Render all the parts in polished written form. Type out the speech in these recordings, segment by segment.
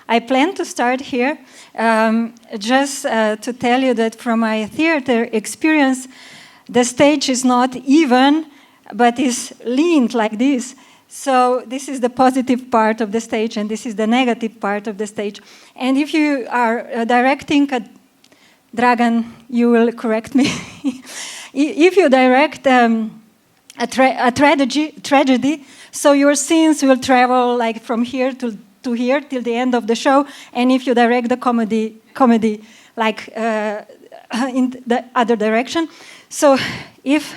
I plan to start here just to tell you that from my theater experience, the stage is not even, but is leaned like this. So this is the positive part of the stage, and this is the negative part of the stage. And if you are directing a Dragan, you will correct me. If you direct a tragedy, so your scenes will travel like from here to here till the end of the show. And if you direct the comedy like in the other direction. So if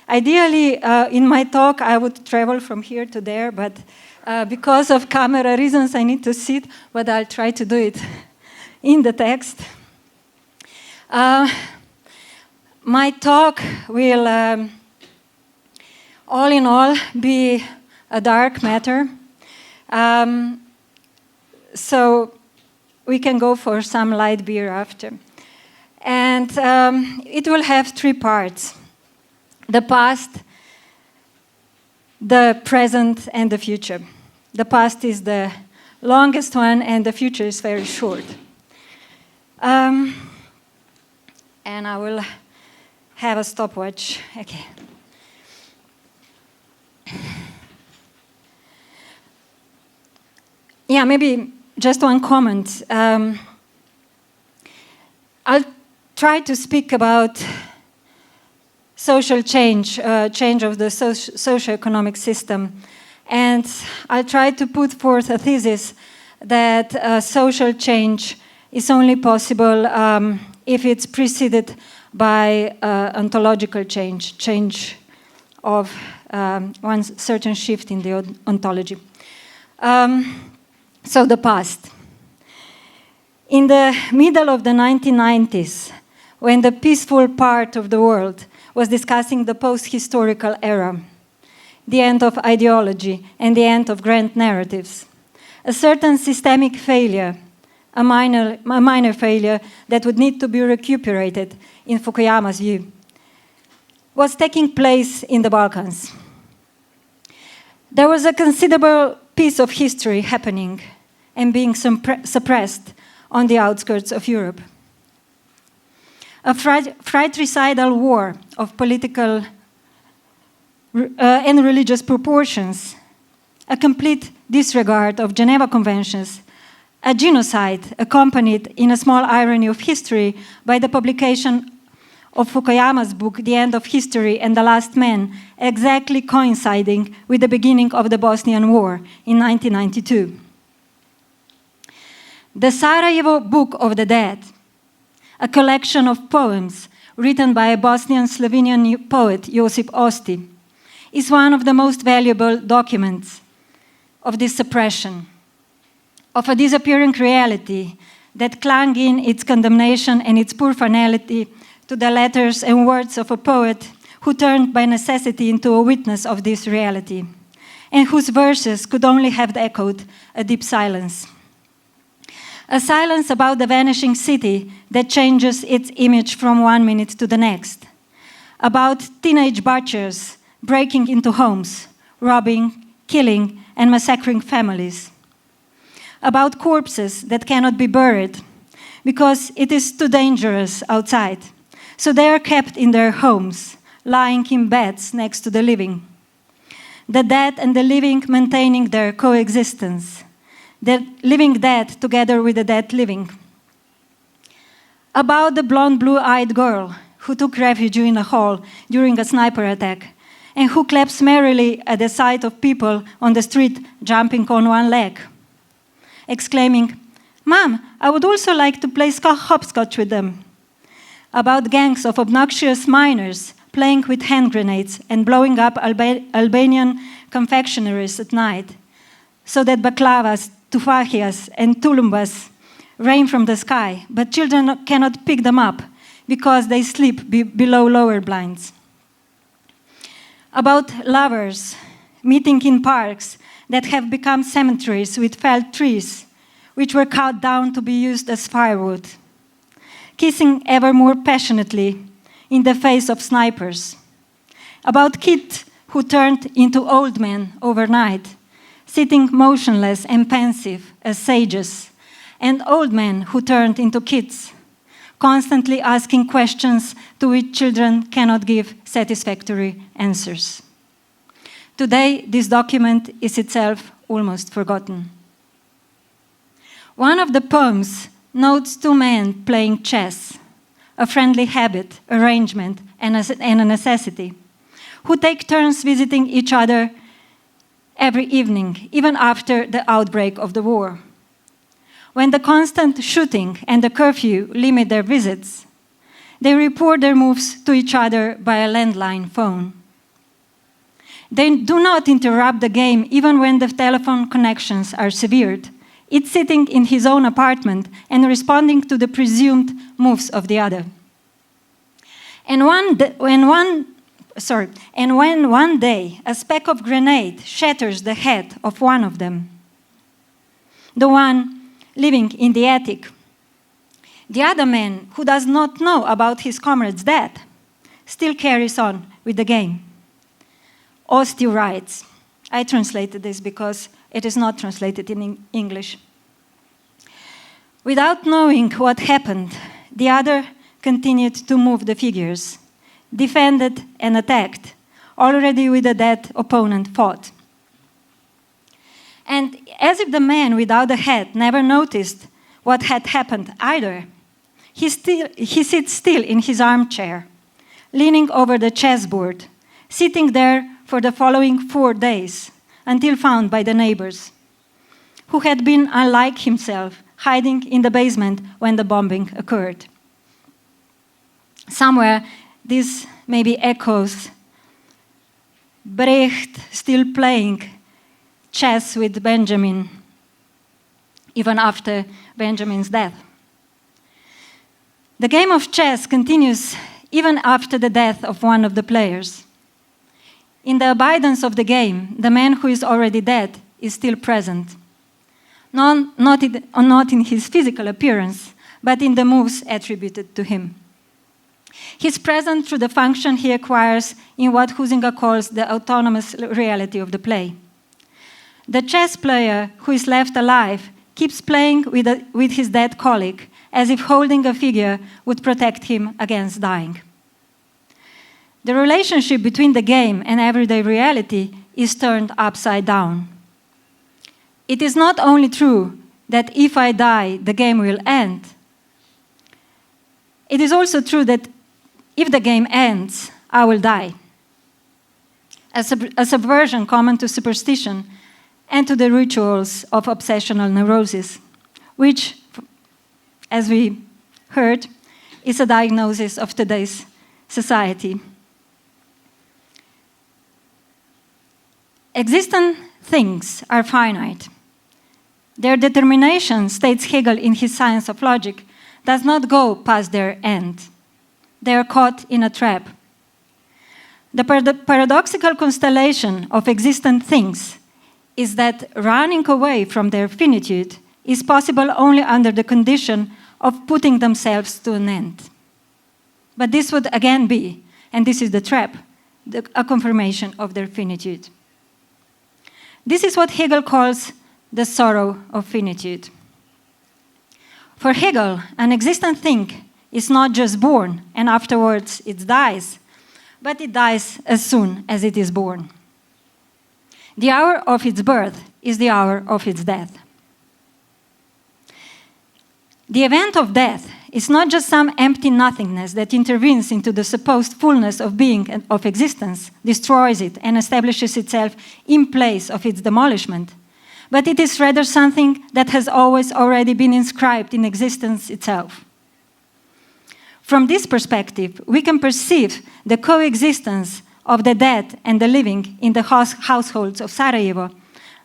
ideally in my talk I would travel from here to there, but because of camera reasons I need to sit, but I'll try to do it in the text. My talk will, all in all, be a dark matter. So we can go for some light beer after. And it will have 3 parts: the past, the present, and the future. The past is the longest one, and the future is very short. And I will have a stopwatch. Okay. Yeah, maybe just one comment. I'll try to speak about social change, change of the socio-economic system. And I'll try to put forth a thesis that social change is only possible if it's preceded by ontological change, change of one certain shift in the ontology. So the past. In the middle of the 1990s, when the peaceful part of the world was discussing the post-historical era, the end of ideology and the end of grand narratives, a certain systemic failure, a minor failure that would need to be recuperated in Fukuyama's view, was taking place in the Balkans. There was a considerable piece of history happening and being suppressed on the outskirts of Europe. A fratricidal war of political and religious proportions, a complete disregard of Geneva Conventions, a genocide accompanied in a small irony of history by the publication of Fukuyama's book, The End of History and the Last Man, exactly coinciding with the beginning of the Bosnian War in 1992. The Sarajevo Book of the Dead, a collection of poems written by a Bosnian Slovenian poet, Josip Osti, is one of the most valuable documents of this suppression, of a disappearing reality that clung in its condemnation and its poor finality to the letters and words of a poet who turned by necessity into a witness of this reality, and whose verses could only have echoed a deep silence. A silence about the vanishing city that changes its image from one minute to the next. About teenage butchers breaking into homes, robbing, killing, and massacring families. About corpses that cannot be buried because it is too dangerous outside. So they are kept in their homes, lying in beds next to the living. The dead and the living maintaining their coexistence. The living dead together with the dead living. About the blonde, blue-eyed girl who took refuge in a hall during a sniper attack and who claps merrily at the sight of people on the street jumping on one leg, exclaiming, "Mom, I would also like to play hopscotch with them." About gangs of obnoxious miners playing with hand grenades and blowing up Albanian confectionaries at night, so that baklavas, tufahias, and tulumbas rain from the sky, but children cannot pick them up because they sleep below lower blinds. About lovers meeting in parks that have become cemeteries with felled trees, which were cut down to be used as firewood, kissing ever more passionately in the face of snipers. About kids who turned into old men overnight, sitting motionless and pensive as sages, and old men who turned into kids, constantly asking questions to which children cannot give satisfactory answers. Today, this document is itself almost forgotten. One of the poems notes two men playing chess, a friendly habit, arrangement, and a necessity, who take turns visiting each other every evening, even after the outbreak of the war. When the constant shooting and the curfew limit their visits, they report their moves to each other by a landline phone. They do not interrupt the game even when the telephone connections are severed, each sitting in his own apartment and responding to the presumed moves of the other. And when one day a speck of grenade shatters the head of one of them, the one living in the attic, the other man, who does not know about his comrade's death, still carries on with the game. Osti writes, I translated this because it is not translated in English. Without knowing what happened, the other continued to move the figures, defended and attacked, already with a dead opponent fought. And as if the man without the head never noticed what had happened either, he sits still in his armchair, leaning over the chessboard, sitting there for the following 4 days, until found by the neighbors, who had been, unlike himself, hiding in the basement when the bombing occurred. Somewhere, this maybe echoes Brecht still playing chess with Benjamin, even after Benjamin's death. The game of chess continues even after the death of one of the players. In the abidance of the game, the man who is already dead is still present, not in his physical appearance, but in the moves attributed to him. He's present through the function he acquires in what Huizinga calls the autonomous reality of the play. The chess player who is left alive keeps playing with his dead colleague, as if holding a figure would protect him against dying. The relationship between the game and everyday reality is turned upside down. It is not only true that if I die, the game will end. It is also true that if the game ends, I will die. A subversion common to superstition and to the rituals of obsessional neurosis, which, as we heard, is a diagnosis of today's society. Existent things are finite. Their determination, states Hegel in his Science of Logic, does not go past their end. They are caught in a trap. The paradoxical constellation of existent things is that running away from their finitude is possible only under the condition of putting themselves to an end. But this would again be, and this is the trap, a confirmation of their finitude. This is what Hegel calls the sorrow of finitude. For Hegel, an existent thing is not just born and afterwards it dies, but it dies as soon as it is born. The hour of its birth is the hour of its death. The event of death is not just some empty nothingness that intervenes into the supposed fullness of being and of existence, destroys it, and establishes itself in place of its demolishment, but it is rather something that has always already been inscribed in existence itself. From this perspective, we can perceive the coexistence of the dead and the living in the households of Sarajevo,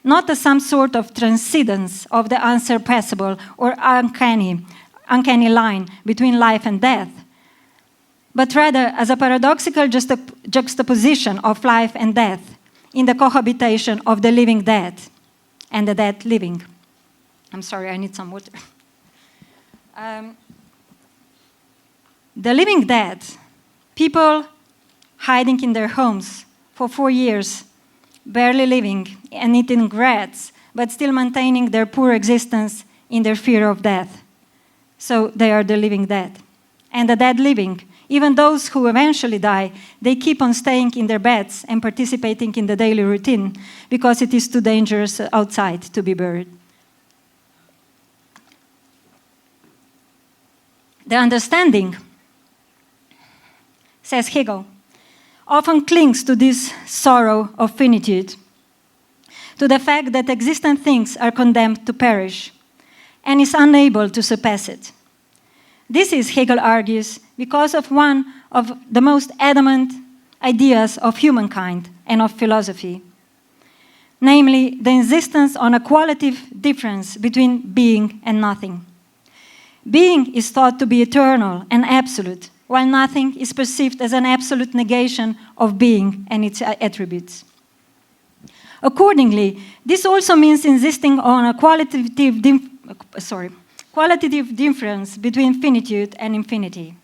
not as some sort of transcendence of the unsurpassable or uncanny line between life and death, but rather as a paradoxical juxtaposition of life and death in the cohabitation of the living dead and the dead living. I'm sorry, I need some water. The living dead, people hiding in their homes for 4 years, barely living and eating rats, but still maintaining their poor existence in their fear of death. So they are the living dead. And the dead living, even those who eventually die, they keep on staying in their beds and participating in the daily routine because it is too dangerous outside to be buried. The understanding, says Hegel, often clings to this sorrow of finitude, to the fact that existent things are condemned to perish, and is unable to surpass it. This is, Hegel argues, because of one of the most adamant ideas of humankind and of philosophy, namely the insistence on a qualitative difference between being and nothing. Being is thought to be eternal and absolute, while nothing is perceived as an absolute negation of being and its attributes. Accordingly, this also means insisting on a qualitative difference between finitude and infinity.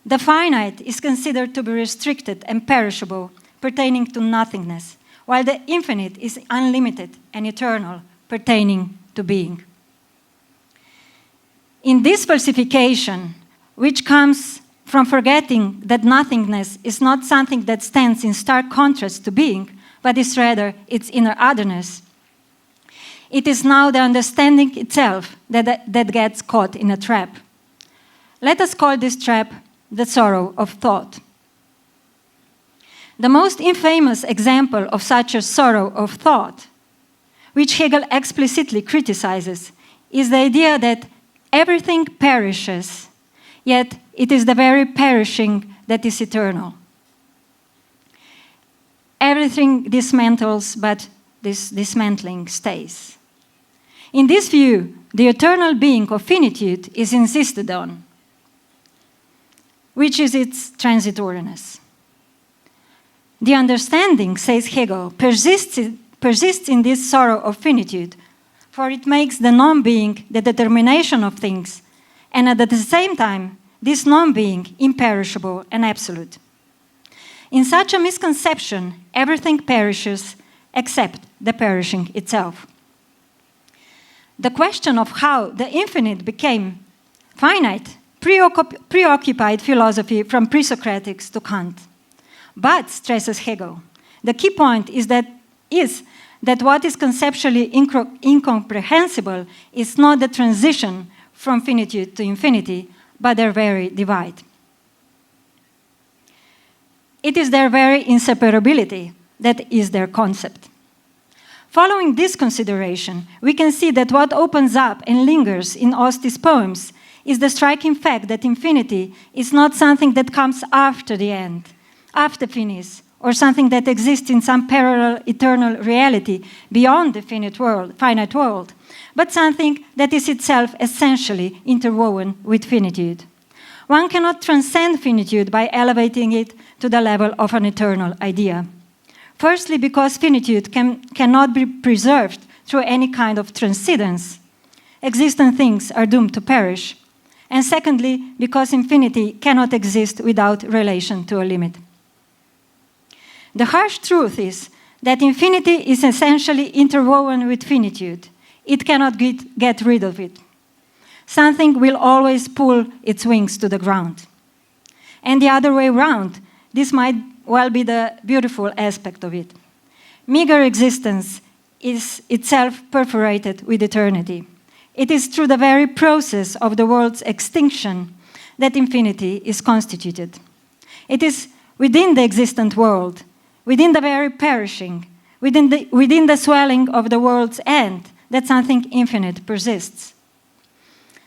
The finite is considered to be restricted and perishable, pertaining to nothingness, while the infinite is unlimited and eternal, pertaining to being. In this falsification, which comes from forgetting that nothingness is not something that stands in stark contrast to being, but is rather its inner otherness, it is now the understanding itself that gets caught in a trap. Let us call this trap the sorrow of thought. The most infamous example of such a sorrow of thought, which Hegel explicitly criticizes, is the idea that everything perishes, yet it is the very perishing that is eternal. Everything dismantles, but this dismantling stays. In this view, the eternal being of finitude is insisted on, which is its transitoriness. The understanding, says Hegel, persists in this sorrow of finitude, for it makes the non-being the determination of things, and at the same time, this non-being imperishable and absolute. In such a misconception, everything perishes except the perishing itself. The question of how the infinite became finite preoccupied philosophy from pre-Socratics to Kant. But, stresses Hegel, the key point is that what is conceptually incomprehensible is not the transition from finitude to infinity, but their very divide. It is their very inseparability that is their concept. Following this consideration, we can see that what opens up and lingers in Osti's poems is the striking fact that infinity is not something that comes after the end, after finis, or something that exists in some parallel eternal reality beyond the finite world, but something that is itself essentially interwoven with finitude. One cannot transcend finitude by elevating it to the level of an eternal idea. Firstly, because finitude cannot be preserved through any kind of transcendence. Existent things are doomed to perish. And secondly, because infinity cannot exist without relation to a limit. The harsh truth is that infinity is essentially interwoven with finitude. It cannot get rid of it. Something will always pull its wings to the ground. And the other way around, this might well be the beautiful aspect of it. Meager existence is itself perforated with eternity. It is through the very process of the world's extinction that infinity is constituted. It is within the existent world, within the very perishing, within the swelling of the world's end, that something infinite persists.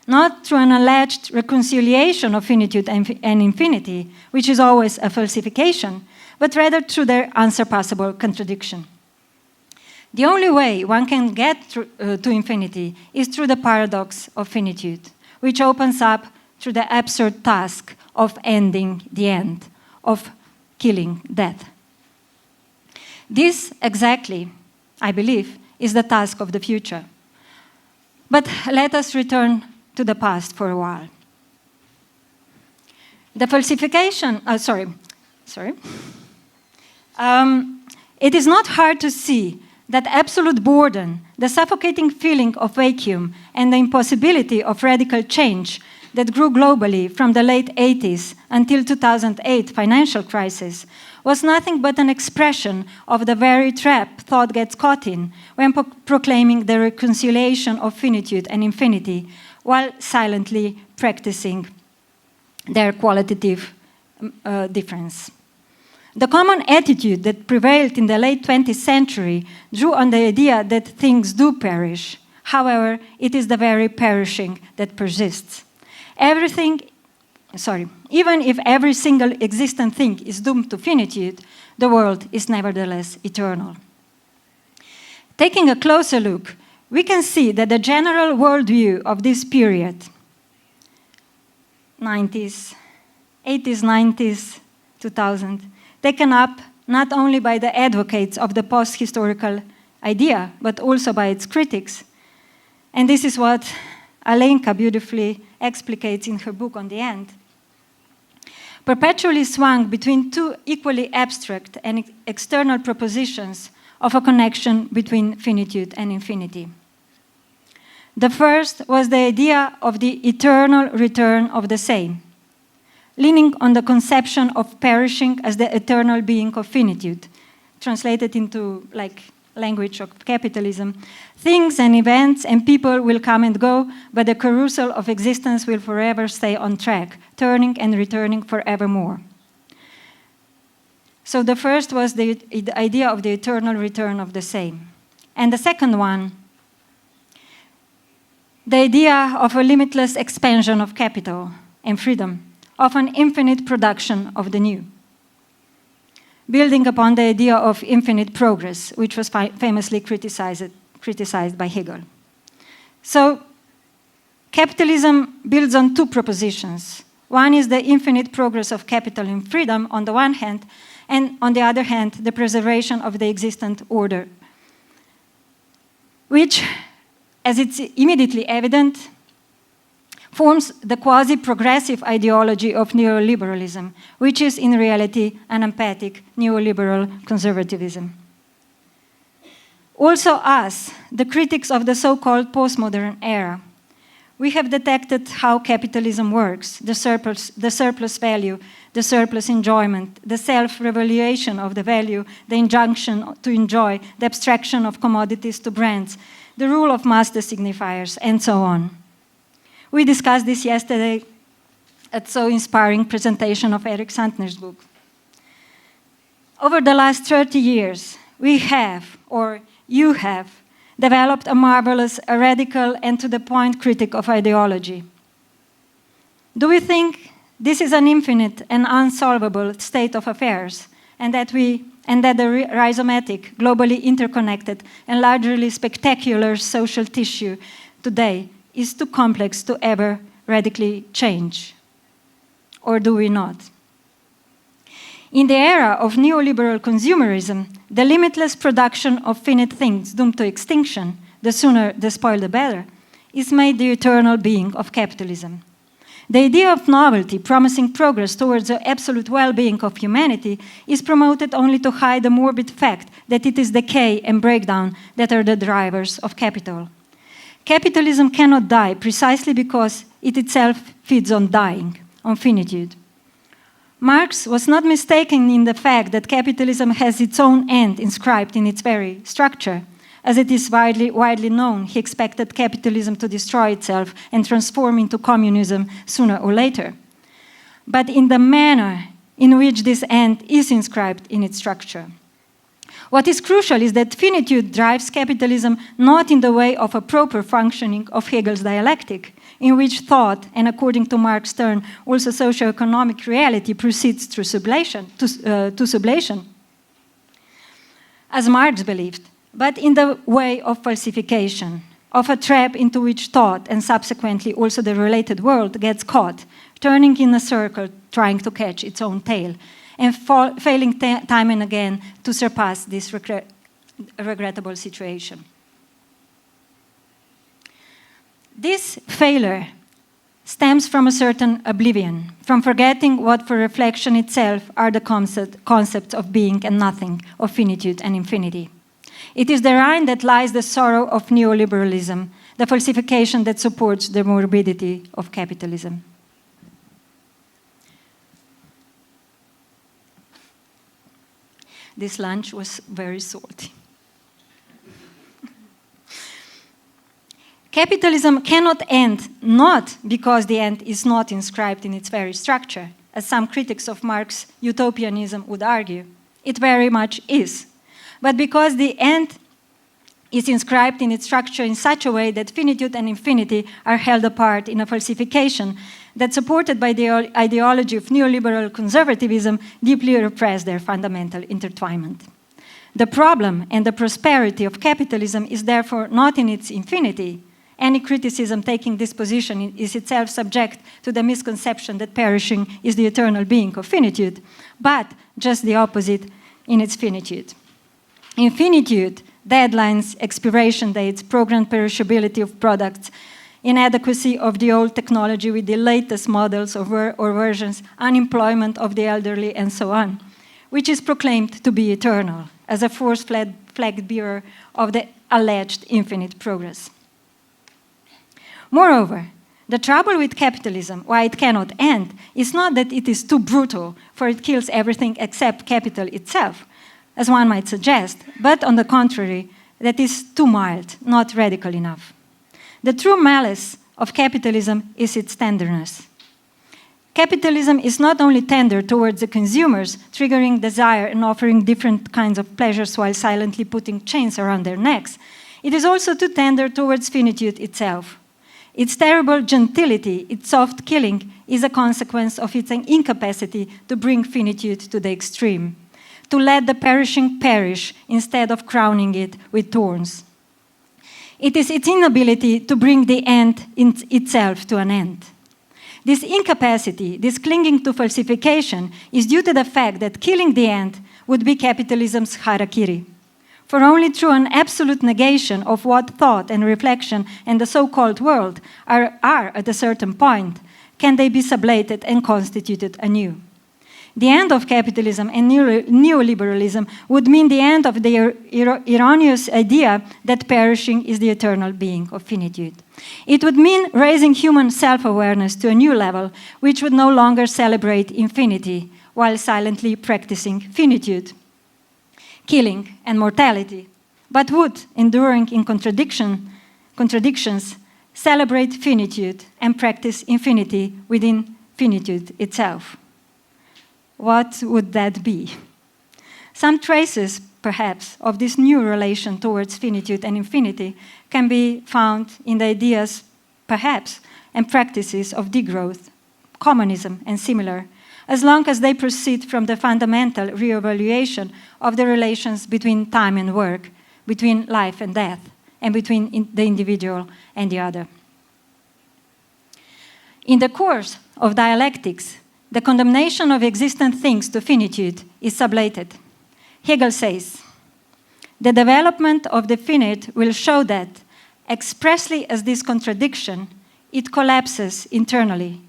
Not through an alleged reconciliation of finitude and infinity, which is always a falsification, but rather through their unsurpassable contradiction. The only way one can get to infinity is through the paradox of finitude, which opens up through the absurd task of ending the end, of killing death. This exactly, I believe, is the task of the future. But let us return to the past for a while. The falsification, it is not hard to see that absolute boredom, the suffocating feeling of vacuum, and the impossibility of radical change that grew globally from the late 80s until 2008 financial crisis was nothing but an expression of the very trap thought gets caught in when proclaiming the reconciliation of finitude and infinity while silently practicing their qualitative difference. The common attitude that prevailed in the late 20th century drew on the idea that things do perish. However, it is the very perishing that persists. Even if every single existent thing is doomed to finitude, the world is nevertheless eternal. Taking a closer look, we can see that the general worldview of this period, 80s, 90s, 2000, taken up not only by the advocates of the post-historical idea, but also by its critics. And this is what Alenka beautifully explicates in her book On the End. Perpetually swung between two equally abstract and external propositions of a connection between finitude and infinity. The first was the idea of the eternal return of the same, leaning on the conception of perishing as the eternal being of finitude, translated into language of capitalism. Things and events and people will come and go, but the carousel of existence will forever stay on track, turning and returning forevermore. So the first was the idea of the eternal return of the same. And the second one, the idea of a limitless expansion of capital and freedom, of an infinite production of the new, building upon the idea of infinite progress, which was famously criticized by Hegel. So, capitalism builds on two propositions. One is the infinite progress of capital and freedom on the one hand, and on the other hand, the preservation of the existent order, which, as it's immediately evident, forms the quasi-progressive ideology of neoliberalism, which is in reality an empathic neoliberal conservatism. Also us, the critics of the so-called postmodern era, we have detected how capitalism works, the surplus value, the surplus enjoyment, the self-revaluation of the value, the injunction to enjoy, the abstraction of commodities to brands, the rule of master signifiers, and so on. We discussed this yesterday at so inspiring presentation of Eric Santner's book. Over the last 30 years, we have, or you have, developed a marvelous, a radical, and to-the-point critic of ideology. Do we think this is an infinite and unsolvable state of affairs, and that the rhizomatic, globally interconnected, and largely spectacular social tissue today is too complex to ever radically change? Or do we not? In the era of neoliberal consumerism, the limitless production of finite things doomed to extinction, the sooner the spoil the better, is made the eternal being of capitalism. The idea of novelty, promising progress towards the absolute well-being of humanity, is promoted only to hide the morbid fact that it is decay and breakdown that are the drivers of capital. Capitalism cannot die precisely because it itself feeds on dying, on finitude. Marx was not mistaken in the fact that capitalism has its own end inscribed in its very structure. As it is widely known, he expected capitalism to destroy itself and transform into communism sooner or later. But in the manner in which this end is inscribed in its structure. What is crucial is that finitude drives capitalism not in the way of a proper functioning of Hegel's dialectic, in which thought, and according to Marx's term, also socio-economic reality proceeds through sublation, to sublation, as Marx believed, but in the way of falsification, of a trap into which thought, and subsequently also the related world, gets caught, turning in a circle, trying to catch its own tail, and failing time and again to surpass this regrettable situation. This failure stems from a certain oblivion, from forgetting what for reflection itself are the concepts of being and nothing, of finitude and infinity. It is therein that lies the sorrow of neoliberalism, the falsification that supports the morbidity of capitalism. This lunch was very salty. Capitalism cannot end, not because the end is not inscribed in its very structure, as some critics of Marx's utopianism would argue. It very much is. But because the end is inscribed in its structure in such a way that finitude and infinity are held apart in a falsification that, supported by the ideology of neoliberal conservatism, deeply repress their fundamental intertwinement. The problem and the prosperity of capitalism is therefore not in its infinity. Any criticism taking this position is itself subject to the misconception that perishing is the eternal being of finitude, but just the opposite in its finitude. In finitude, deadlines, expiration dates, programmed perishability of products, inadequacy of the old technology with the latest models or versions, unemployment of the elderly, and so on, which is proclaimed to be eternal as a force flag bearer of the alleged infinite progress. Moreover, the trouble with capitalism, why it cannot end, is not that it is too brutal, for it kills everything except capital itself, as one might suggest, but on the contrary, that is too mild, not radical enough. The true malice of capitalism is its tenderness. Capitalism is not only tender towards the consumers, triggering desire and offering different kinds of pleasures while silently putting chains around their necks, it is also too tender towards finitude itself. Its terrible gentility, its soft killing, is a consequence of its incapacity to bring finitude to the extreme, to let the perishing perish instead of crowning it with thorns. It is its inability to bring the end in itself to an end. This incapacity, this clinging to falsification, is due to the fact that killing the end would be capitalism's harakiri. For only through an absolute negation of what thought and reflection and the so-called world are at a certain point can they be sublated and constituted anew. The end of capitalism and neoliberalism would mean the end of the erroneous idea that perishing is the eternal being of finitude. It would mean raising human self-awareness to a new level, which would no longer celebrate infinity while silently practicing finitude, killing and mortality, but would, enduring in contradictions, celebrate finitude and practice infinity within finitude itself. What would that be? Some traces, perhaps, of this new relation towards finitude and infinity can be found in the ideas, perhaps, and practices of degrowth, communism, and similar, as long as they proceed from the fundamental re-evaluation of the relations between time and work, between life and death, and between the individual and the other. In the course of dialectics, the condemnation of existent things to finitude is sublated. Hegel says, "The development of the finite will show that, expressly as this contradiction, it collapses internally,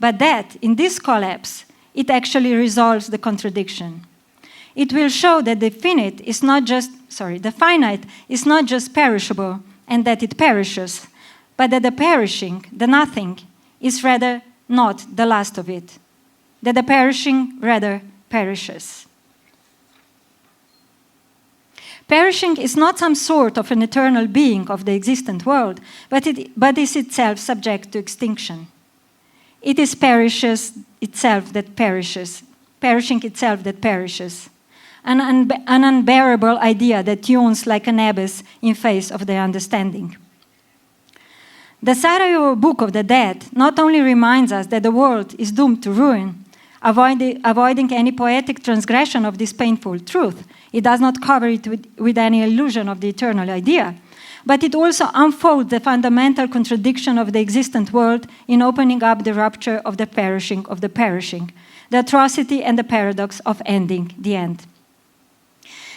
but that, in this collapse, it actually resolves the contradiction. It will show that the finite is not just perishable and that it perishes, but that the perishing, the nothing, is rather not the last of it, that the perishing rather perishes." Perishing is not some sort of an eternal being of the existent world, but is itself subject to extinction. It is perishing itself that perishes, an unbearable idea that yawns like an abyss in face of the understanding. The Sarajevo Book of the Dead not only reminds us that the world is doomed to ruin, avoiding any poetic transgression of this painful truth, it does not cover it with any illusion of the eternal idea, but it also unfolds the fundamental contradiction of the existent world in opening up the rupture of the perishing, the atrocity and the paradox of ending the end.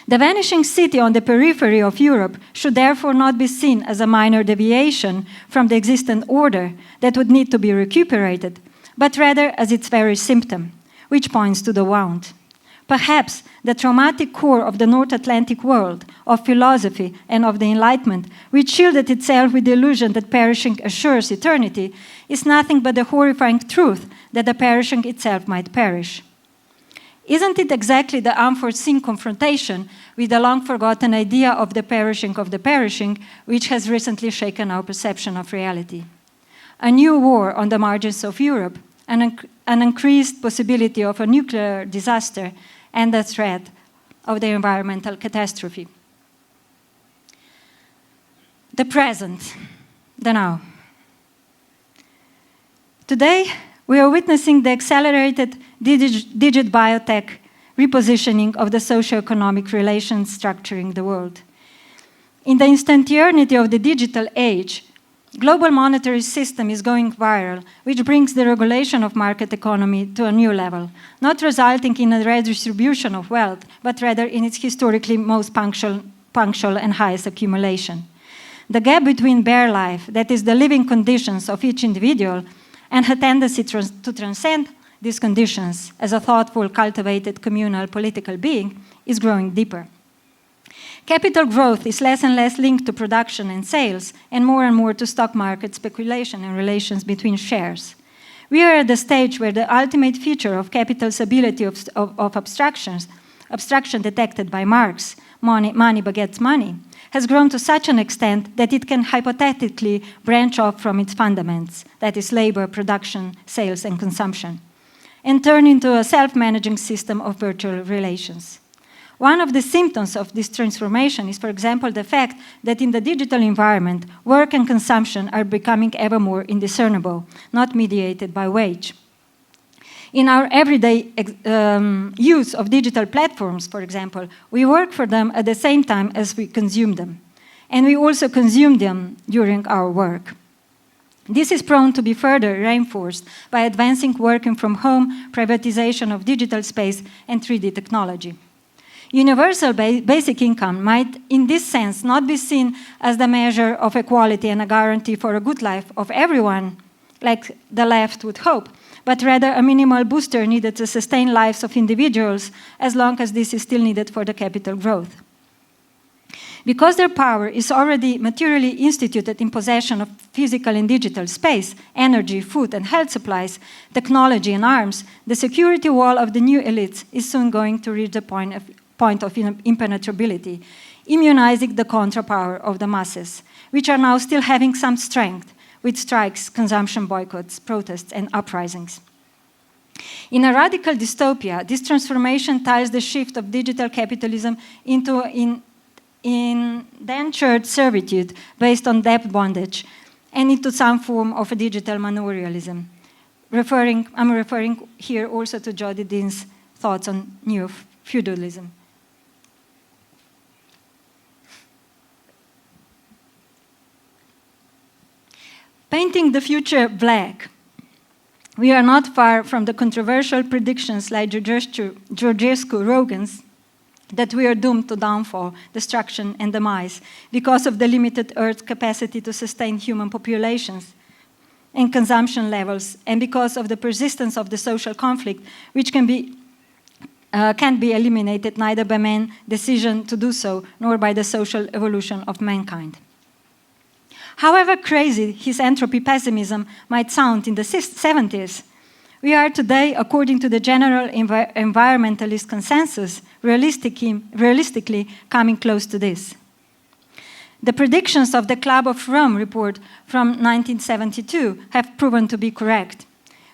The vanishing city on the periphery of Europe should therefore not be seen as a minor deviation from the existent order that would need to be recuperated, but rather as its very symptom, which points to the wound. Perhaps the traumatic core of the North Atlantic world, of philosophy and of the Enlightenment, which shielded itself with the illusion that perishing assures eternity, is nothing but the horrifying truth that the perishing itself might perish. Isn't it exactly the unforeseen confrontation with the long-forgotten idea of the perishing which has recently shaken our perception of reality? A new war on the margins of Europe, an increased possibility of a nuclear disaster, and the threat of the environmental catastrophe. The present, the now. Today, we are witnessing the accelerated digit biotech repositioning of the socio-economic relations structuring the world. In the instantaneity of the digital age, global monetary system is going viral, which brings the regulation of market economy to a new level, not resulting in a redistribution of wealth, but rather in its historically most punctual and highest accumulation. The gap between bare life, that is the living conditions of each individual, and her tendency to transcend these conditions as a thoughtful, cultivated, communal, political being is growing deeper. Capital growth is less and less linked to production and sales, and more to stock market speculation and relations between shares. We are at the stage where the ultimate feature of capital's ability of abstraction detected by Marx, money begets money, has grown to such an extent that it can hypothetically branch off from its fundaments, that is labor, production, sales, and consumption, and turn into a self-managing system of virtual relations. One of the symptoms of this transformation is, for example, the fact that in the digital environment, work and consumption are becoming ever more indiscernible, not mediated by wage. In our everyday use of digital platforms, for example, we work for them at the same time as we consume them. And we also consume them during our work. This is prone to be further reinforced by advancing working from home, privatization of digital space, and 3D technology. Universal basic income might, in this sense, not be seen as the measure of equality and a guarantee for a good life of everyone, like the left would hope, but rather a minimal booster needed to sustain lives of individuals as long as this is still needed for the capital growth. Because their power is already materially instituted in possession of physical and digital space, energy, food and health supplies, technology and arms, the security wall of the new elites is soon going to reach the point of impenetrability, immunizing the contrapower of the masses, which are now still having some strength, with strikes, consumption boycotts, protests, and uprisings. In a radical dystopia, this transformation ties the shift of digital capitalism into indentured servitude based on debt bondage and into some form of a digital manorialism. I'm referring here also to Jody Dean's thoughts on neo-feudalism. Painting the future black, we are not far from the controversial predictions like Georgescu-Rogan's that we are doomed to downfall, destruction, and demise because of the limited Earth's capacity to sustain human populations and consumption levels, and because of the persistence of the social conflict, which can't be eliminated neither by man's decision to do so, nor by the social evolution of mankind. However crazy his entropy pessimism might sound in the 70s, we are today, according to the general environmentalist consensus, realistically coming close to this. The predictions of the Club of Rome report from 1972 have proven to be correct.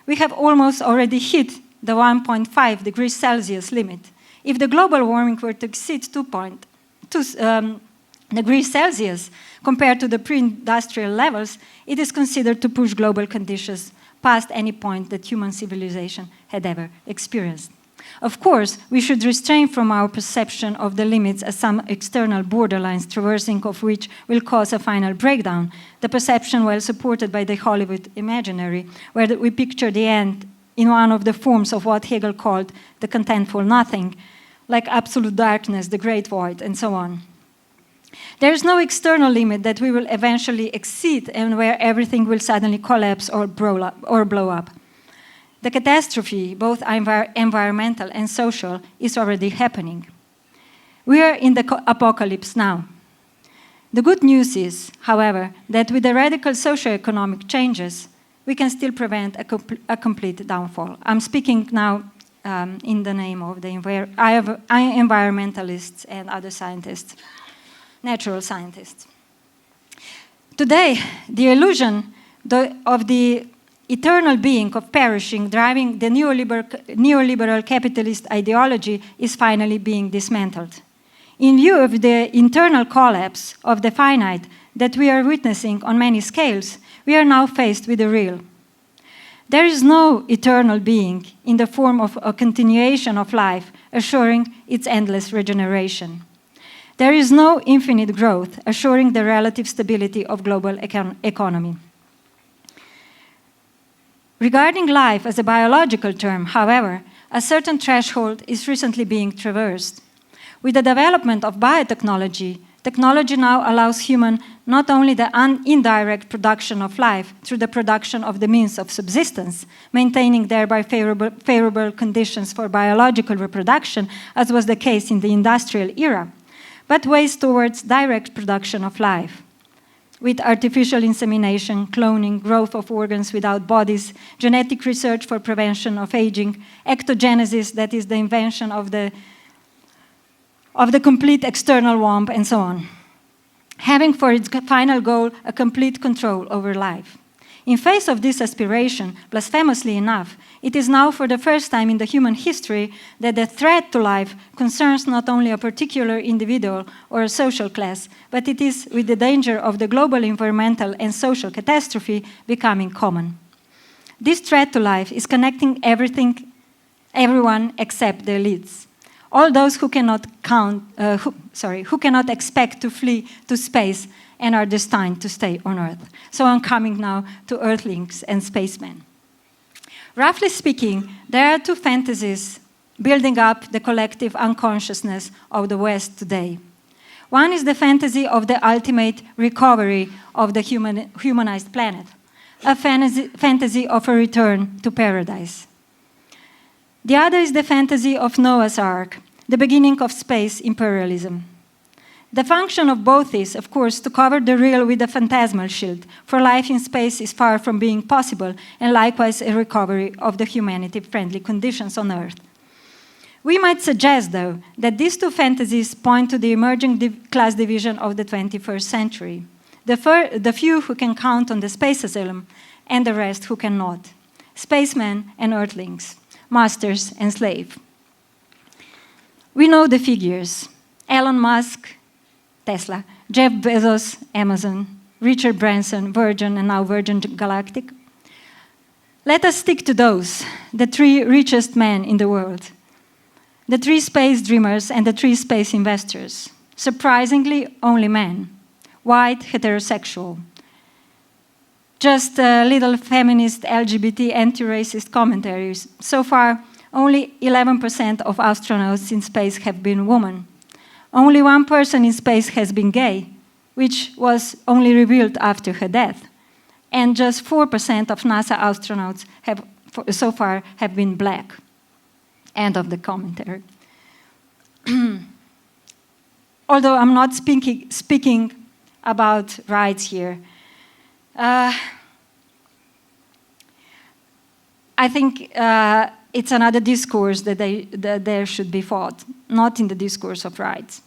We have almost already hit the 1.5 degrees Celsius limit. If the global warming were to exceed 2 degrees Celsius compared to the pre-industrial levels, it is considered to push global conditions past any point that human civilization had ever experienced. Of course, we should refrain from our perception of the limits as some external borderlines, traversing of which will cause a final breakdown, the perception well supported by the Hollywood imaginary, where we picture the end in one of the forms of what Hegel called the contentful nothing, like absolute darkness, the great void, and so on. There is no external limit that we will eventually exceed and where everything will suddenly collapse or blow up. The catastrophe, both environmental and social, is already happening. We are in the apocalypse now. The good news is, however, that with the radical socio-economic changes, we can still prevent a complete downfall. I'm speaking now in the name of the environmentalists and other scientists, natural scientists. Today, the illusion of the eternal being of perishing driving the neoliberal capitalist ideology is finally being dismantled. In view of the internal collapse of the finite that we are witnessing on many scales, we are now faced with the real. There is no eternal being in the form of a continuation of life assuring its endless regeneration. There is no infinite growth assuring the relative stability of global economy. Regarding life as a biological term, however, a certain threshold is recently being traversed. With the development of biotechnology, technology now allows human not only the indirect production of life through the production of the means of subsistence, maintaining thereby favorable conditions for biological reproduction, as was the case in the industrial era, but ways towards direct production of life, with artificial insemination, cloning, growth of organs without bodies, genetic research for prevention of aging, ectogenesis, that is the invention of the complete external womb, and so on, having for its final goal a complete control over life. In face of this aspiration, blasphemously enough, it is now for the first time in the human history that the threat to life concerns not only a particular individual or a social class, but it is with the danger of the global environmental and social catastrophe becoming common. This threat to life is connecting everyone except the elites. All those who cannot expect to flee to space and are destined to stay on Earth. So I'm coming now to Earthlings and Spacemen. Roughly speaking, there are two fantasies building up the collective unconsciousness of the West today. One is the fantasy of the ultimate recovery of the humanized planet, a fantasy of a return to paradise. The other is the fantasy of Noah's Ark, the beginning of space imperialism. The function of both is, of course, to cover the real with a phantasmal shield, for life in space is far from being possible, and likewise a recovery of the humanity-friendly conditions on Earth. We might suggest, though, that these two fantasies point to the emerging class division of the 21st century, the few who can count on the space asylum, and the rest who cannot, spacemen and earthlings, masters and slaves. We know the figures: Elon Musk, Tesla, Jeff Bezos, Amazon, Richard Branson, Virgin, and now Virgin Galactic. Let us stick to those, the three richest men in the world, the three space dreamers and the three space investors. Surprisingly, only men, white, heterosexual. Just little feminist, LGBT, anti-racist commentaries. So far, only 11% of astronauts in space have been women. Only one person in space has been gay, which was only revealed after her death. And just 4% of NASA astronauts so far have been black. End of the commentary. Although I'm not speaking about rights here, I think it's another discourse that there should be fought, not in the discourse of rights.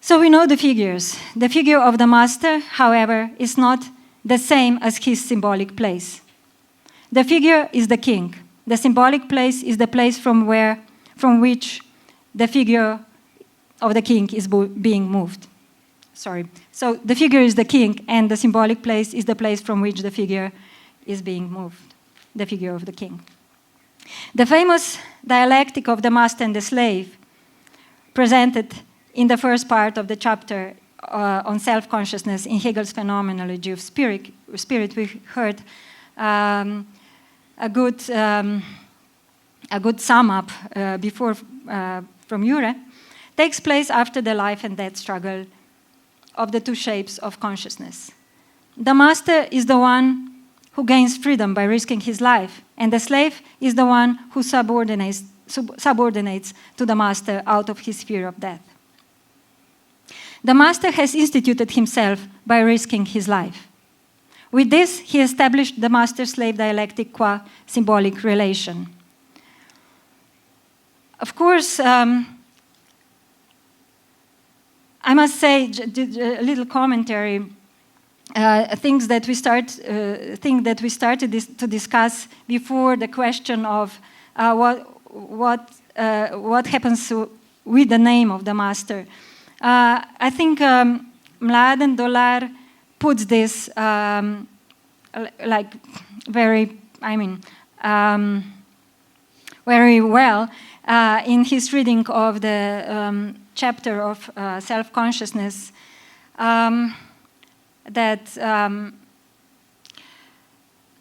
So we know the figures. The figure of the master, however, is not the same as his symbolic place. The figure is the king. The symbolic place is the place from which the figure of the king is being moved. Sorry. So the figure is the king, and the symbolic place is the place from which the figure is being moved, the figure of the king. The famous dialectic of the master and the slave, presented in the first part of the chapter on self-consciousness in Hegel's phenomenology of spirit, we heard a good sum up before from Jure, takes place after the life and death struggle of the two shapes of consciousness. The master is the one who gains freedom by risking his life, and the slave is the one who subordinates to the master out of his fear of death. The master has instituted himself by risking his life. With this, he established the master-slave dialectic qua symbolic relation. Of course, I must say a little commentary. Things that we started to discuss before the question of what happens with the name of the master. I think Mladen Dolar puts this very well in his reading of the chapter of self-consciousness.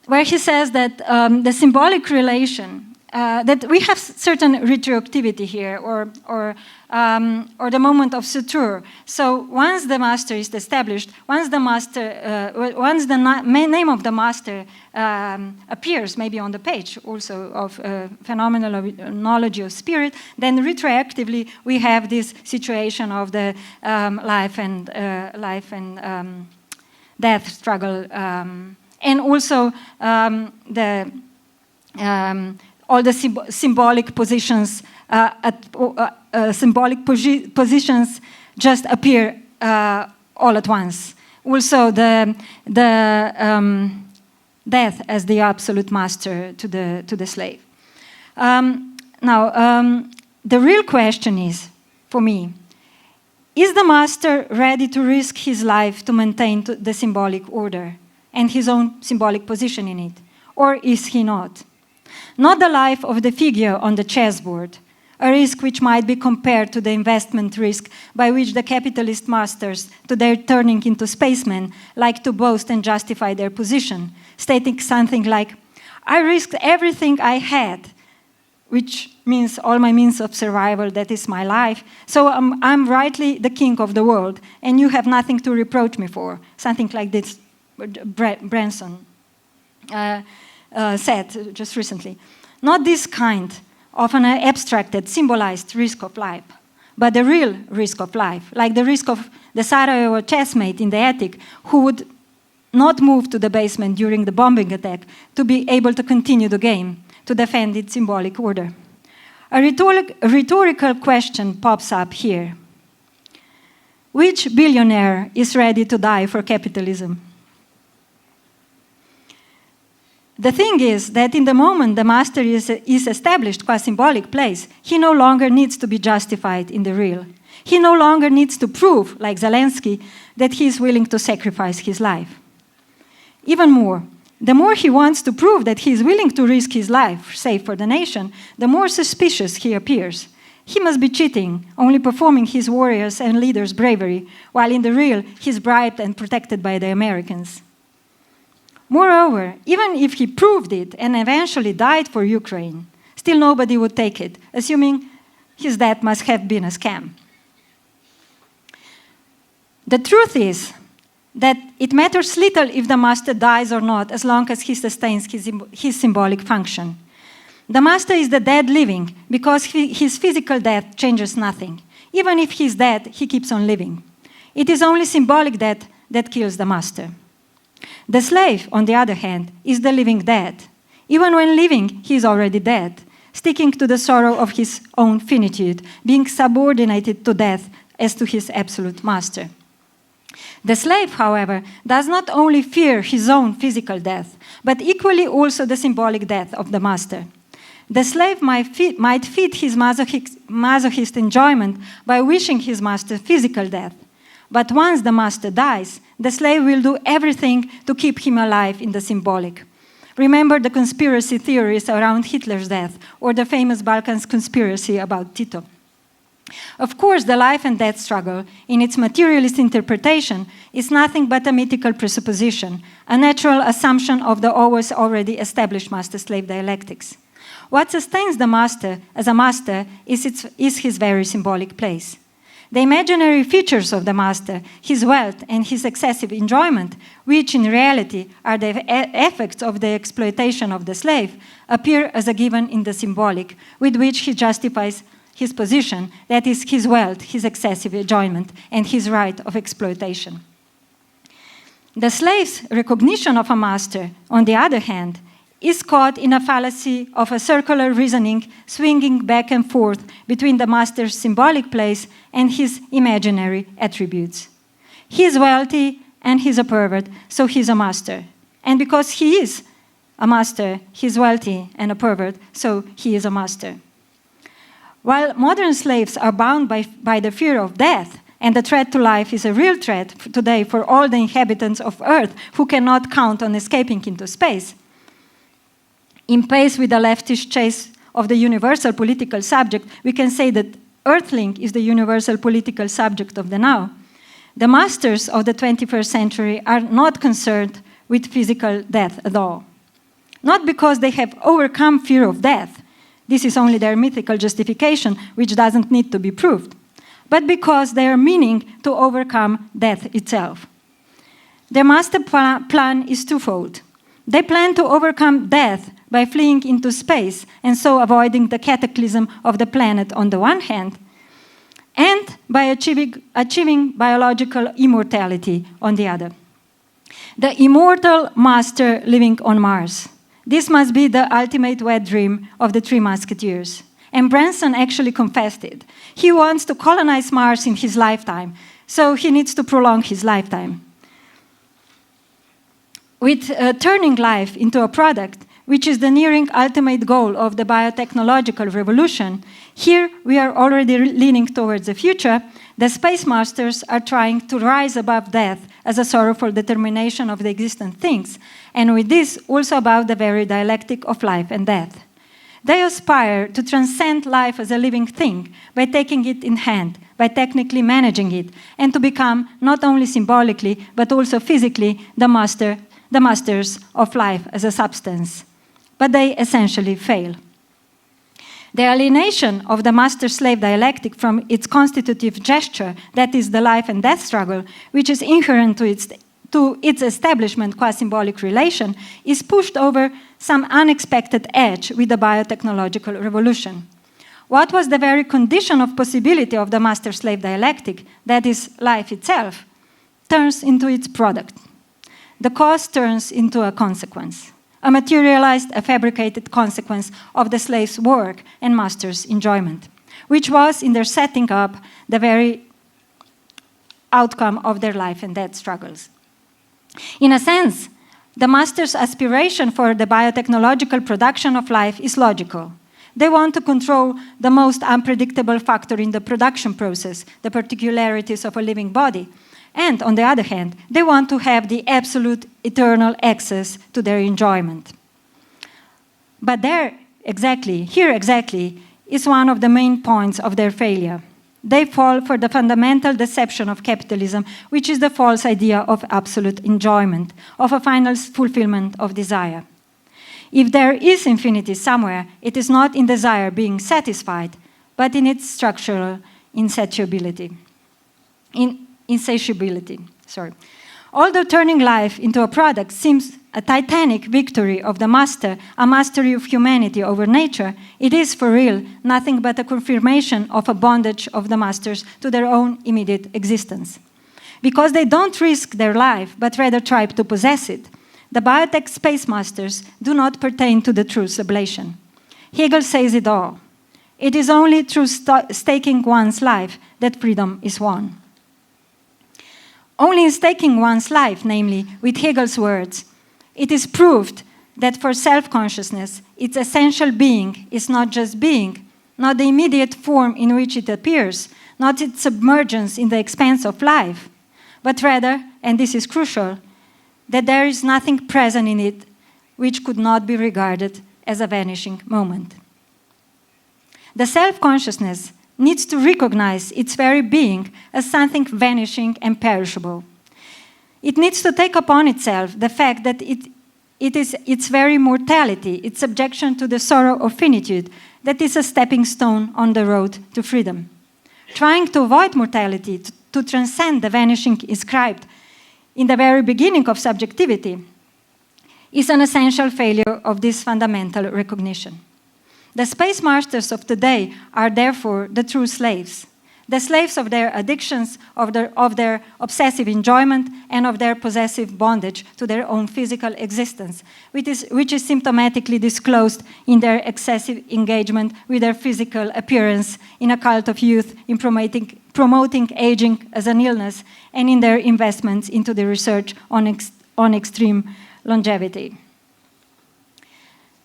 Where he says that the symbolic relation, that we have certain retroactivity here, or the moment of suture. So once the master is established, once the name of the master appears, maybe on the page also of phenomenology of spirit, then retroactively we have this situation of the life and death struggle, and also all the symbolic positions positions just appear all at once. Also, the death as the absolute master to the slave. Now, the real question is, for me, is the master ready to risk his life to maintain the symbolic order and his own symbolic position in it, or is he not? Not the life of the figure on the chessboard, a risk which might be compared to the investment risk by which the capitalist masters, to their turning into spacemen, like to boast and justify their position, stating something like, I risked everything I had, which means all my means of survival, that is my life, so I'm rightly the king of the world, and you have nothing to reproach me for. Something like this Branson said just recently. Not this kind of an abstracted, symbolized risk of life, but the real risk of life, like the risk of the Sarajevo chessmate in the attic who would not move to the basement during the bombing attack to be able to continue the game, to defend its symbolic order. A rhetorical question pops up here. Which billionaire is ready to die for capitalism? The thing is that in the moment the master is established qua symbolic place, he no longer needs to be justified in the real. He no longer needs to prove, like Zelensky, that he is willing to sacrifice his life. Even more, the more he wants to prove that he is willing to risk his life, save for the nation, the more suspicious he appears. He must be cheating, only performing his warriors' and leaders' bravery, while in the real, he is bribed and protected by the Americans. Moreover, even if he proved it and eventually died for Ukraine, still nobody would take it, assuming his death must have been a scam. The truth is that it matters little if the master dies or not, as long as he sustains his symbolic function. The master is the dead living, because his physical death changes nothing. Even if he's dead, he keeps on living. It is only symbolic death that kills the master. The slave, on the other hand, is the living dead. Even when living, he is already dead, sticking to the sorrow of his own finitude, being subordinated to death as to his absolute master. The slave, however, does not only fear his own physical death, but equally also the symbolic death of the master. The slave might feed his masochist enjoyment by wishing his master physical death. But once the master dies, the slave will do everything to keep him alive in the symbolic. Remember the conspiracy theories around Hitler's death, or the famous Balkans conspiracy about Tito. Of course, the life and death struggle, in its materialist interpretation, is nothing but a mythical presupposition, a natural assumption of the always already established master-slave dialectics. What sustains the master as a master is his very symbolic place. The imaginary features of the master, his wealth and his excessive enjoyment, which in reality are the effects of the exploitation of the slave, appear as a given in the symbolic, with which he justifies his position, that is, his wealth, his excessive enjoyment, and his right of exploitation. The slave's recognition of a master, on the other hand, is caught in a fallacy of a circular reasoning swinging back and forth between the master's symbolic place and his imaginary attributes. He is wealthy and he's a pervert, so he's a master. And because he is a master, he's wealthy and a pervert, so he is a master. While modern slaves are bound by the fear of death, and the threat to life is a real threat today for all the inhabitants of Earth who cannot count on escaping into space, in pace with the leftist chase of the universal political subject, we can say that Earthling is the universal political subject of the now. The masters of the 21st century are not concerned with physical death at all. Not because they have overcome fear of death. This is only their mythical justification, which doesn't need to be proved. But because they are meaning to overcome death itself. Their master plan is twofold. They plan to overcome death by fleeing into space and so avoiding the cataclysm of the planet on the one hand, and by achieving biological immortality on the other. The immortal master living on Mars. This must be the ultimate wet dream of the Three Musketeers. And Branson actually confessed it. He wants to colonize Mars in his lifetime, so he needs to prolong his lifetime. With turning life into a product, which is the nearing ultimate goal of the biotechnological revolution, here we are already leaning towards the future. The space masters are trying to rise above death as a sorrowful determination of the existent things, and with this also above the very dialectic of life and death. They aspire to transcend life as a living thing by taking it in hand, by technically managing it, and to become not only symbolically but also physically the masters of life as a substance. But they essentially fail. The alienation of the master-slave dialectic from its constitutive gesture, that is the life and death struggle, which is inherent to its establishment qua-symbolic relation, is pushed over some unexpected edge with the biotechnological revolution. What was the very condition of possibility of the master-slave dialectic, that is life itself, turns into its product. The cause turns into a consequence. A materialized, a fabricated consequence of the slave's work and master's enjoyment, which was, in their setting up, the very outcome of their life and death struggles. In a sense, the master's aspiration for the biotechnological production of life is logical. They want to control the most unpredictable factor in the production process, the particularities of a living body. And on the other hand, they want to have the absolute eternal access to their enjoyment. But here exactly, is one of the main points of their failure. They fall for the fundamental deception of capitalism, which is the false idea of absolute enjoyment, of a final fulfillment of desire. If there is infinity somewhere, it is not in desire being satisfied, but in its structural insatiability. Although turning life into a product seems a titanic victory of the master, a mastery of humanity over nature, it is for real nothing but a confirmation of a bondage of the masters to their own immediate existence. Because they don't risk their life, but rather try to possess it, the biotech space masters do not pertain to the true sublation. Hegel says it all. It is only through staking one's life that freedom is won. Only in staking one's life, namely, with Hegel's words, it is proved that for self-consciousness, its essential being is not just being, not the immediate form in which it appears, not its submergence in the expanse of life, but rather, and this is crucial, that there is nothing present in it which could not be regarded as a vanishing moment. The self-consciousness needs to recognize its very being as something vanishing and perishable. It needs to take upon itself the fact that it is its very mortality, its subjection to the sorrow of finitude, that is a stepping stone on the road to freedom. trying to avoid mortality, to transcend the vanishing inscribed in the very beginning of subjectivity, is an essential failure of this fundamental recognition. The space masters of today are therefore the true slaves, the slaves of their addictions, of their obsessive enjoyment, and of their possessive bondage to their own physical existence, which is symptomatically disclosed in their excessive engagement with their physical appearance, in a cult of youth, in promoting aging as an illness, and in their investments into the research on extreme longevity.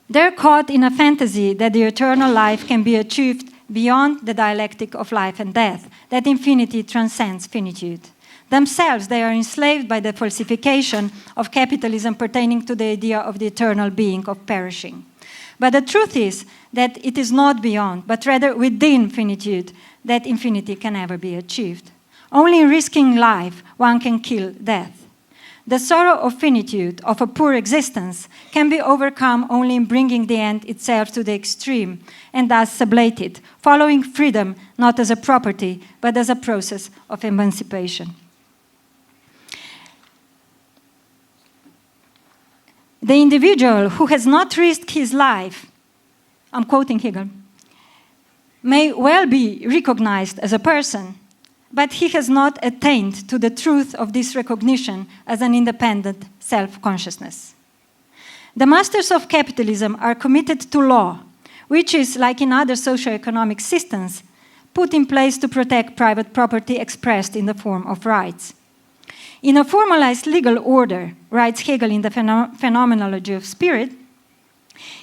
They're caught in a fantasy that the eternal life can be achieved beyond the dialectic of life and death, that infinity transcends finitude. Themselves, they are enslaved by the falsification of capitalism pertaining to the idea of the eternal being of perishing. But the truth is that it is not beyond, but rather within finitude, that infinity can ever be achieved. Only in risking life, one can kill death. The sorrow of finitude, of a poor existence, can be overcome only in bringing the end itself to the extreme, and thus sublated, following freedom not as a property, but as a process of emancipation. The individual who has not risked his life, I'm quoting Hegel, may well be recognized as a person, but he has not attained to the truth of this recognition as an independent self-consciousness. The masters of capitalism are committed to law, which is, like in other socio-economic systems, put in place to protect private property expressed in the form of rights. In a formalized legal order, writes Hegel in the Phenomenology of Spirit,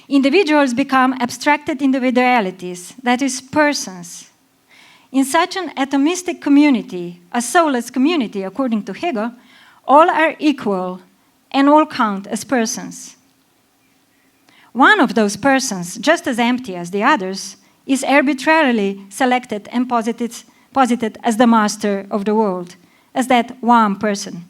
individuals become abstracted individualities, that is, persons. In such an atomistic community, a soulless community, according to Hegel, all are equal and all count as persons. One of those persons, just as empty as the others, is arbitrarily selected and posited as the master of the world, as that one person.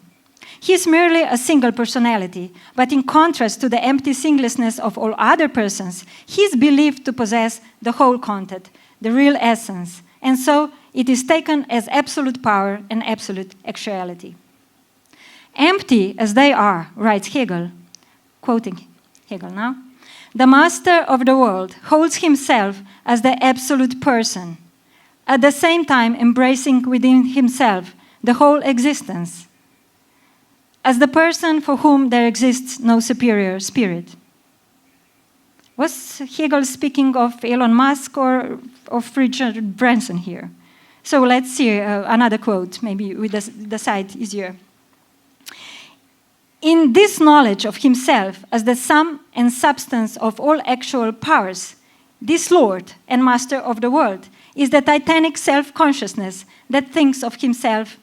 He is merely a single personality, but in contrast to the empty singlessness of all other persons, he is believed to possess the whole content, the real essence, and so it is taken as absolute power and absolute actuality. Empty as they are, writes Hegel, quoting Hegel now, the master of the world holds himself as the absolute person, at the same time embracing within himself the whole existence, as the person for whom there exists no superior spirit. Was Hegel speaking of Elon Musk or of Richard Branson here? So let's see another quote, maybe with the side easier. In this knowledge of himself as the sum and substance of all actual powers, this Lord and Master of the world is the titanic self-consciousness that thinks of itself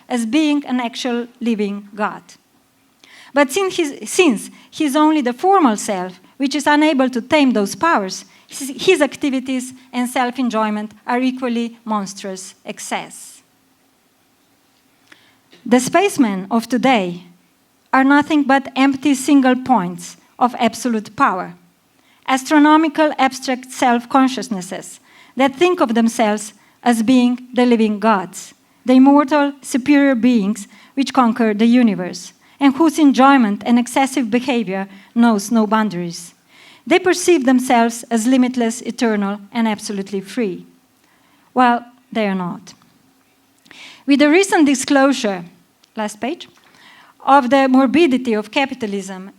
as being an actual living God. But since he is only the formal self, which is unable to tame those powers, his activities and self-enjoyment are equally monstrous excess. The spacemen of today are nothing but empty single points of absolute power, astronomical abstract self-consciousnesses that think of themselves as being the living gods, the immortal superior beings which conquer the universe, and whose enjoyment and excessive behavior knows no boundaries. They perceive themselves as limitless, eternal, and absolutely free. Well, they are not. With the recent disclosure, last page, of the morbidity of capitalism,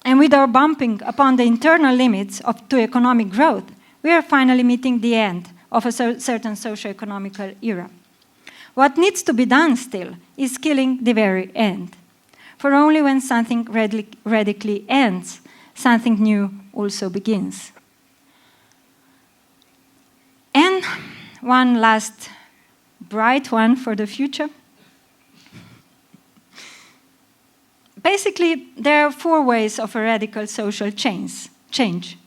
and with our bumping upon the internal limits to economic growth, we are finally meeting the end of a certain socio-economical era. What needs to be done still is killing the very end. For only when something radically ends, something new also begins. And one last bright one for the future. Basically, there are 4 ways of a radical social change.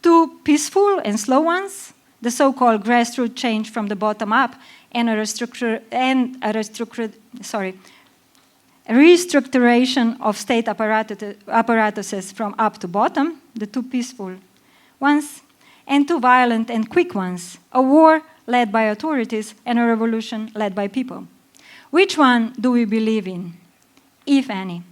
2 peaceful and slow ones, the so-called grassroots change from the bottom up, and a restructuration of state apparatuses from up to bottom, the 2 peaceful ones, and 2 violent and quick ones, a war led by authorities and a revolution led by people. Which one do we believe in, if any?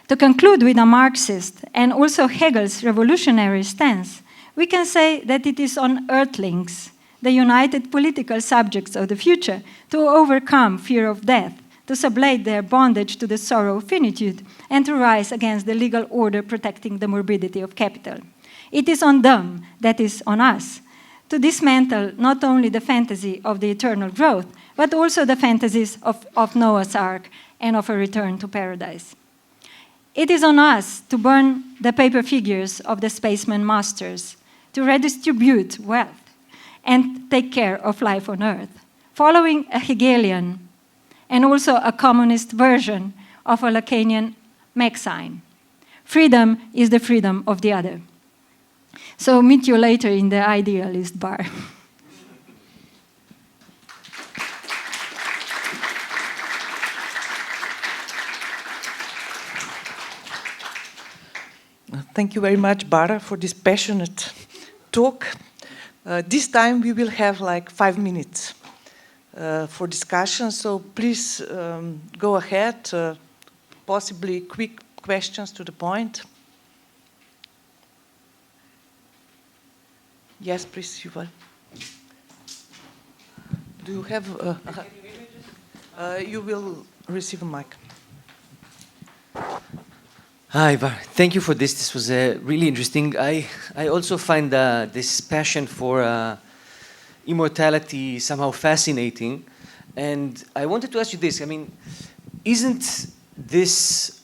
To conclude with a Marxist and also Hegel's revolutionary stance, we can say that it is on earthlings, the united political subjects of the future, to overcome fear of death, to sublate their bondage to the sorrow of finitude, and to rise against the legal order protecting the morbidity of capital. It is on them, that is on us, to dismantle not only the fantasy of the eternal growth, but also the fantasies of Noah's Ark and of a return to paradise. It is on us to burn the paper figures of the spacemen masters, to redistribute wealth, and take care of life on Earth, following a Hegelian and also a communist version of a Lacanian maxim. Freedom is the freedom of the other. So meet you later in the idealist bar. Thank you very much, Bara, for this passionate talk. This time we will have like 5 minutes for discussion, so please go ahead, possibly quick questions to the point. Yes, please, Yuval. Do you have... you will receive a mic. Hi, Bar. Thank you for this. This was really interesting. I also find this passion for immortality somehow fascinating. And I wanted to ask you this. I mean, isn't this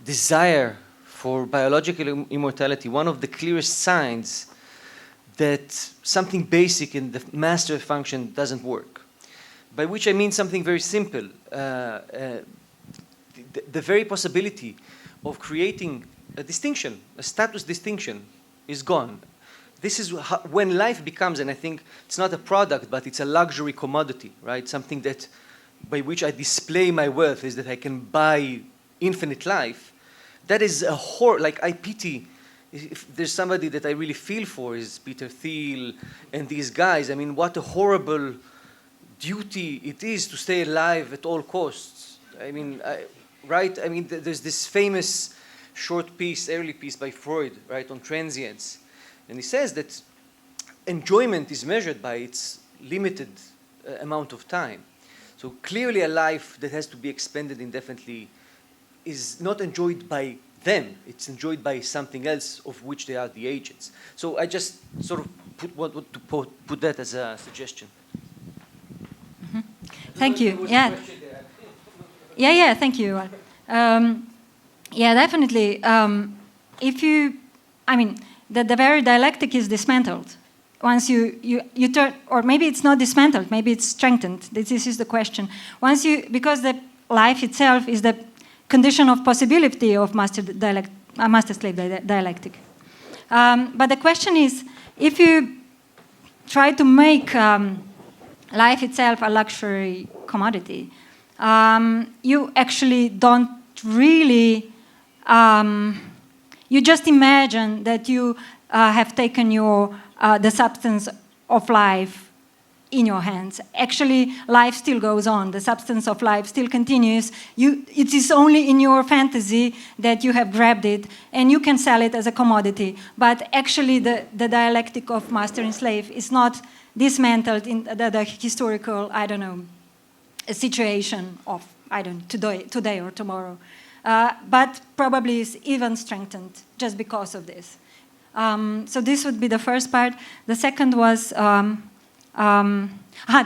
desire for biological immortality one of the clearest signs that something basic in the master function doesn't work? By which I mean something very simple. The very possibility of creating a distinction, a status distinction, is gone. This is when life becomes, and I think it's not a product, but it's a luxury commodity, right? Something that, by which I display my wealth, is that I can buy infinite life. That is a horror. Like, I pity, if there's somebody that I really feel for, is Peter Thiel and these guys. I mean, what a horrible duty it is to stay alive at all costs. I mean, right? I mean, there's this famous short piece, early piece by Freud, right, on transience. And he says that enjoyment is measured by its limited amount of time. So clearly a life that has to be expended indefinitely is not enjoyed by them. It's enjoyed by something else of which they are the agents. So I just sort of put that as a suggestion. Mm-hmm. Thank you. Yeah. Yeah, thank you. Yeah, definitely. If you, I mean, the very dialectic is dismantled. Once you turn, or maybe it's not dismantled, maybe it's strengthened. This is the question. Once you, because the life itself is the condition of possibility of master-slave dialectic. But the question is, if you try to make life itself a luxury commodity, you actually don't really, you just imagine that you have taken the substance of life in your hands. Actually, life still goes on. The substance of life still continues. It is only in your fantasy that you have grabbed it, and you can sell it as a commodity. But actually, the dialectic of master and slave is not dismantled in the historical, I don't know, a situation of, I don't know, today or tomorrow. But probably is even strengthened just because of this. So this would be the first part. The second was the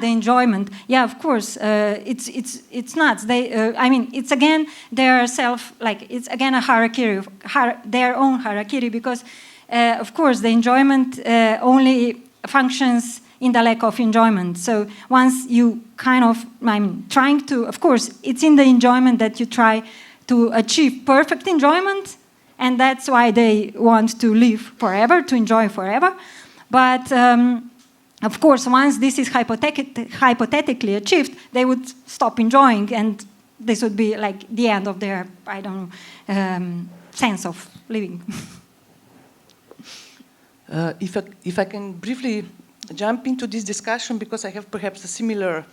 enjoyment. Yeah, of course, it's nuts. I mean, it's again their it's again a hierarchy, their own hierarchy, because of course the enjoyment only functions in the lack of enjoyment. So once you kind of, I mean, trying to, of course, it's in the enjoyment that you try to achieve perfect enjoyment, and that's why they want to live forever, to enjoy forever. But of course, once this is hypothetically achieved, they would stop enjoying, and this would be like the end of their, I don't know, sense of living. If I can briefly jump into this discussion, because I have perhaps a similar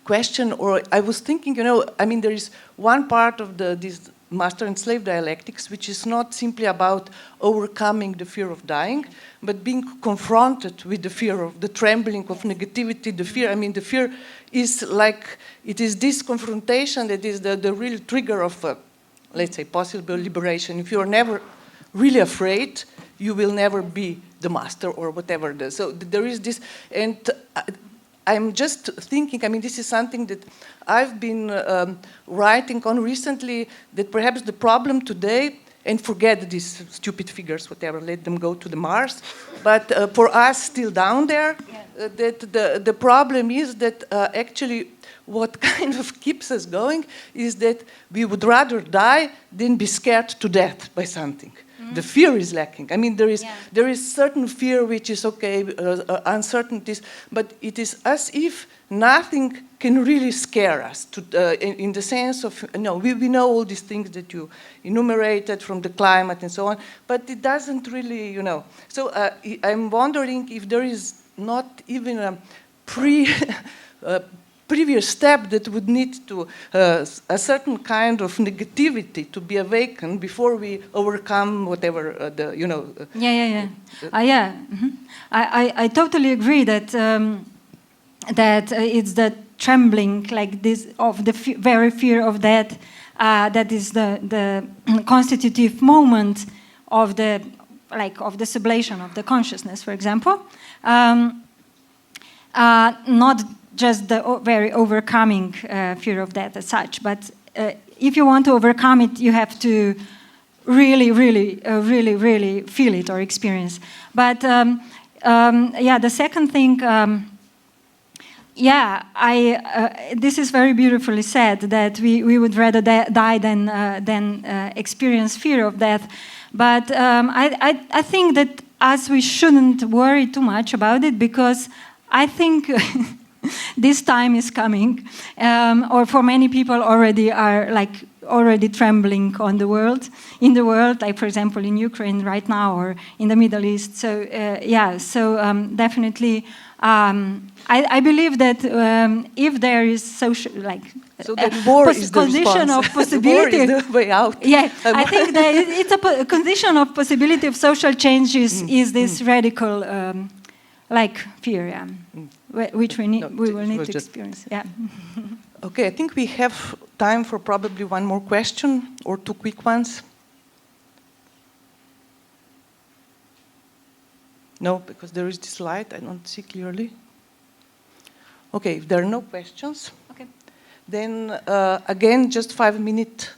question, or I was thinking, I mean, there is one part of this master and slave dialectics which is not simply about overcoming the fear of dying, but being confronted with the fear of the trembling of negativity, the fear. I mean, the fear is like, it is this confrontation that is the real trigger of, let's say, possible liberation. If you are never really afraid, you will never be the master or whatever. So there is this, and I'm just thinking, I mean, this is something that I've been writing on recently, that perhaps the problem today, and forget these stupid figures, whatever, let them go to the Mars, but for us still down there, that the problem is that actually what kind of keeps us going is that we would rather die than be scared to death by something. The fear is lacking. I mean, there is certain fear which is okay, uncertainties, but it is as if nothing can really scare us, in the sense of, we know all these things that you enumerated from the climate and so on, but it doesn't really, So I'm wondering if there is not even a previous step that would need to a certain kind of negativity to be awakened before we overcome whatever I totally agree that that it's the trembling like this of the very fear of death that is the constitutive moment of the sublation of the consciousness, for example. Not just the very overcoming fear of death as such, but if you want to overcome it, you have to really feel it or experience. But the second thing, this is very beautifully said, that we would rather die than experience fear of death. But I think that as we shouldn't worry too much about it, because I think this time is coming, or for many people already trembling in the world, like for example in Ukraine right now or in the Middle East. So definitely, I believe that if there is social, so that war is the condition response. of possibility, war is the way out. Yeah, I think that it's a condition of possibility of social changes is this radical, fear, which we will need to experience. Yeah. Okay, I think we have time for probably one more question or two quick ones. No, because there is this light, I don't see clearly. Okay, if there are no questions, okay, then again, just 5-minute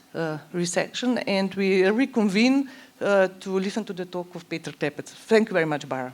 resection, and we reconvene to listen to the talk of Peter Teppets. Thank you very much, Bara.